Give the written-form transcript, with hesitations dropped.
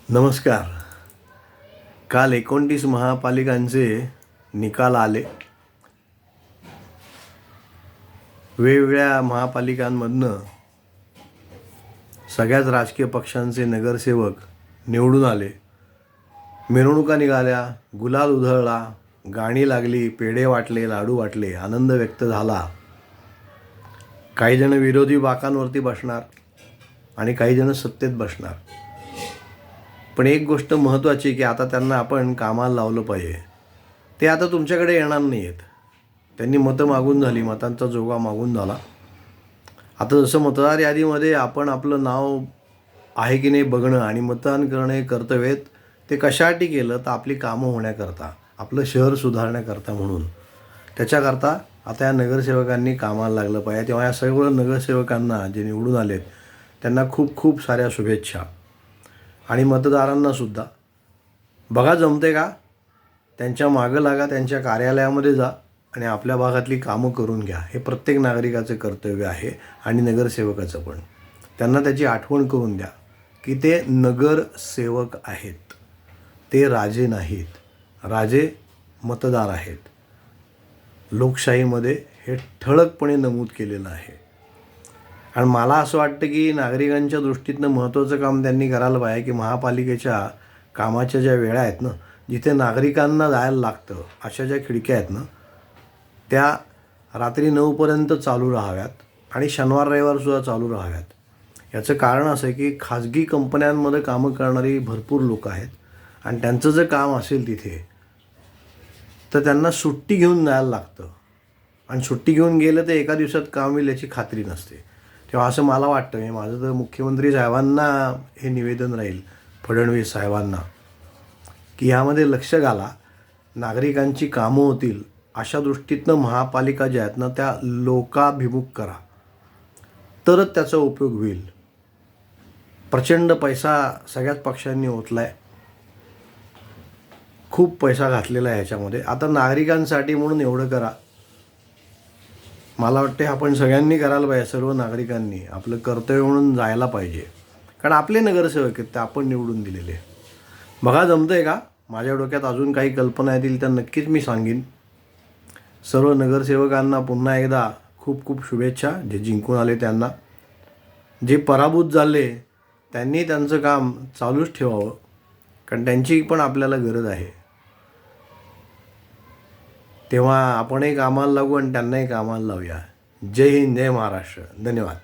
नमस्कार. काल 29 महापालिकांचे निकाल आले. वेगवेगळ्या महापालिकांमधनं सगळ्याच राजकीय पक्षांचे नगरसेवक निवडून आले. मिरवणुका निघाल्या, गुलाल उधळला, गाणी लागली, पेढे वाटले, लाडू वाटले, आनंद व्यक्त झाला. काही जण विरोधी बाकांवरती बसणार आणि काही जण सत्तेत बसणार. पण एक गोष्ट महत्त्वाची की आता त्यांना आपण कामाला लावलं पाहिजे. ते आता तुमच्याकडे येणार नाही आहेत. त्यांनी मतं मागून झाली, मतांचा जोगा मागून झाला. आता जसं मतदार यादीमध्ये आपण आपलं नाव आहे की नाही बघणं आणि मतदान करणं हे कर्तव्य आहेत, ते कशासाठी केलं तर आपली कामं होण्याकरता, आपलं शहर सुधारण्याकरता म्हणून. त्याच्याकरता आता या नगरसेवकांनी कामाला लागलं पाहिजे. तेव्हा या सर्व नगरसेवकांना जे निवडून आलेत त्यांना खूप खूप साऱ्या शुभेच्छा. आणि मतदारांनासुद्धा बघा जमते का, त्यांच्या मागं लागा, त्यांच्या कार्यालयामध्ये जा आणि आपल्या भागातली कामं करून घ्या. हे प्रत्येक नागरिकाचं कर्तव्य आहे आणि नगरसेवकाचं पण. त्यांना त्याची आठवण करून द्या की ते नगरसेवक आहेत, ते राजे नाहीत. राजे मतदार आहेत. लोकशाहीमध्ये हे ठळकपणे नमूद केलेलं आहे. आणि मला असं वाटतं की नागरिकांच्या दृष्टीतनं महत्त्वाचं काम त्यांनी करायला पाहिजे की महापालिकेच्या कामाच्या ज्या वेळा आहेत ना, जिथे नागरिकांना जायला लागतं अशा ज्या खिडक्या आहेत ना, त्या रात्री 9पर्यंत चालू राहाव्यात आणि शनिवार रविवारसुद्धा चालू राहाव्यात. याचं कारण असं आहे की खाजगी कंपन्यांमध्ये कामं करणारी भरपूर लोक आहेत आणि त्यांचं जर काम असेल तिथे तर त्यांना सुट्टी घेऊन जायला लागतं. आणि सुट्टी घेऊन गेलं तर एका दिवसात काम होईल याची खात्री नसते. तेव्हा असं मला वाटतं, माझं तर मुख्यमंत्री साहेबांना हे निवेदन राहील, फडणवीस साहेबांना, की यामध्ये लक्ष घाला, नागरिकांची कामं होतील अशा दृष्टीतनं महापालिका ज्या आहेत ना त्या लोकाभिमुख करा, तरच त्याचा उपयोग होईल. प्रचंड पैसा सगळ्याच पक्षांनी ओतला आहे, खूप पैसा घातलेला आहे ह्याच्यामध्ये. आता नागरिकांसाठी म्हणून एवढं करा. मला वाटते आपण सगळ्यांनी करायला पाहिजे, सर्व नागरिकांनी आपलं कर्तव्य म्हणून जायला पाहिजे. कारण आपले नगरसेवक आहेत, ते आपण निवडून दिलेले. बघा जमतं आहे का. माझ्या डोक्यात अजून काही कल्पना येतील तर नक्कीच मी सांगेन. सर्व नगरसेवकांना पुन्हा एकदा खूप खूप शुभेच्छा. जे जिंकून आले त्यांना. जे पराभूत झाले त्यांनी त्यांचं काम चालूच ठेवावं, कारण त्यांची पण आपल्याला गरज आहे. तेव्हा आपणही कामाला लागू आणि त्यांनाही कामाला लावूया. जय हिंद, जय महाराष्ट्र. धन्यवाद.